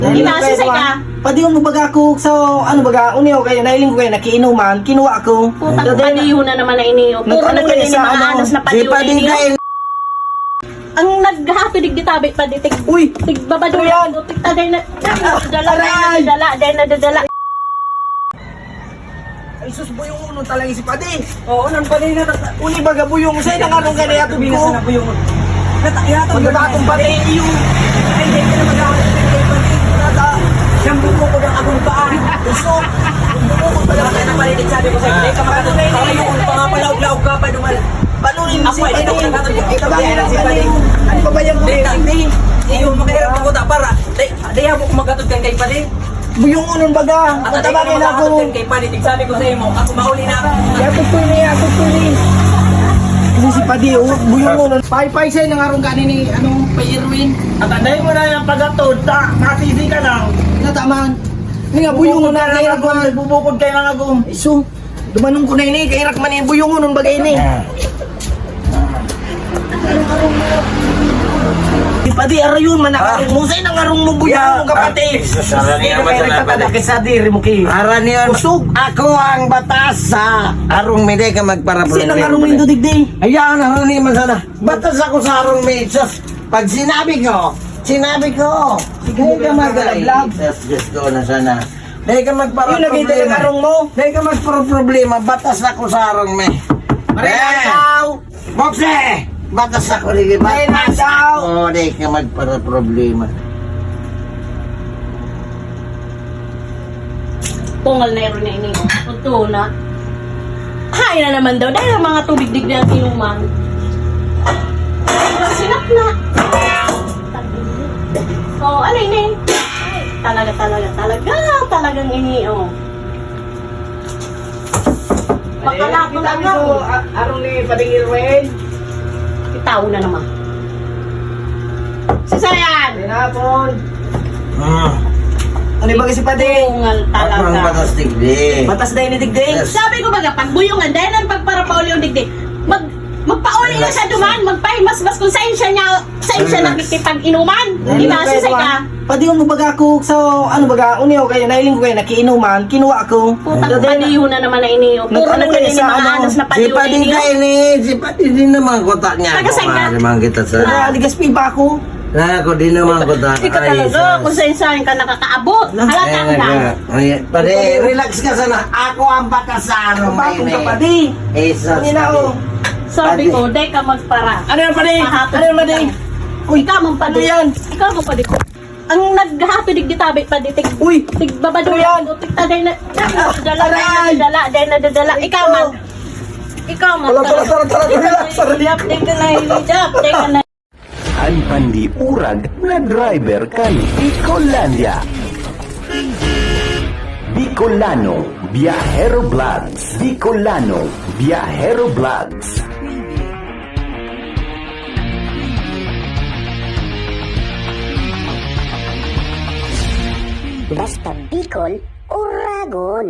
Inasisay ka. Padi mo baga ako sa ano baga uniyo kayo nailing ko kayo nakiinuman kinuha ko. Putang padiyo na naman na iniyo. Puro na kayo ganyan yung mga anos na padiyo na iniyo. Ang naghahapidig di tabi pa ditig. Uy! Tigbabado yan. Tig taday na. Dala. Ay sus buyong uno talaga si Padi. Oo nang Padi na uni baga buyong sa nang anong kaya to ko. Buyong. Nataya to batong Padi iyo. Ay di ka na maghahapidig kay Padi. Nada. Siyempre ko ng akong paan. Gusto. Buko ko pala na marinig sabi ko sa iyo. Kamakatulay yung pangapalaw-law ka pa dumal. Panunin si Padi. Ano ba ba yung hindi? Iyo makahirap ako ta para. Daya mo kumagatod kang kay Padi. Buyong unon baga. At At tabagin ako. kay Panitig, sabi ko sa iyo, ako mauli na ako. Ako tuloy. Kasi si Padi, buyong unon. Pay-pay sa'yo nang arong kanin ni, Pay Irwin. At anday mo na yung pagkatod, nakasisi ka lang. Nataman. Hindi nga, buyong unon na kairak man. Nagbubukod kayo ng agum. Iso, dumanong ko na ini, kairak man yung buyong unon bagay ini. Si Padi, arayon man nakarong mo. Sa'yo nang arong mo buyong kapatid. Sa diri mo ki. Aran yun, ako ang batas sa arong may ka magparaproblema. Sa'yo nang arong mo yung digdi. Ayan, arong ni masana. Batas ako sa arong may sus. Pag sinabi ko. Sige ka mag-vlog. Just go na sana. Dahil ka Yung nagkita magparaproblema. ng arong mo. Dahil ka magparaproblema, batas ako sa arong may. Marinaw! Bokse! Batas ako rin. Batas ako. Dahil ka magparaproblema. Pungal na yun na iniyo. Ito na. Hay na naman daw. Dahil ang mga tubig digdi ang inuman. Sinap na. Oh, ano ini? Talagang iniyo. Pakalato lang ako. Arong ni Pading Irwin. Itaw na naman. Sisayan! Tinapon. Ano yung bagay si Padi? Pungal Ako ang talaga. batas tigdi. Batas dahil ni digdi. Yes. Sabi ko baga, pagbuyungan, dahil ang pagparapauli yung digdi, magpauli na siya duman, magpahimas-mas kung saan siya nakikipag-inuman. Inasisay ka. Padi mo baga ako sa ano baga uniyo kayo nailing ko kayo nakiinuman kinuha ko. Putang padiyo na naman na iniyo. Puro na ganyan yung mga anos na Si padiyo na Padi iniyo. ka ini, si Padi din naman kota niya. Taga-saan ka? Naman kita sa... Naligaspi ba ako? Na ako din naman kota. Hindi ka talaga, kung saan ka nakakaabot. Halatang lang. Padi, relax ka sana. Ako ang batas sa araw Bakong may ka Padi? Jesus. Kanina o. Sabi ko, day ka magpara. Ano yan Padi? Ano yan Padi? Uy, ikaw mong Ano padi. yan? Ikaw mong padi ko. Ang naghahapidig di tabi pa di Uy! tigbabado Ano yan? yan. Tig taday na. Dala. Ikaw man. Tara. Take ka na. Ang pandiurag na driver kan Bicolandia. Bicolano Viajero Vlogs. Bicolano Viajero Vlogs. Basta Bicol, Uragon.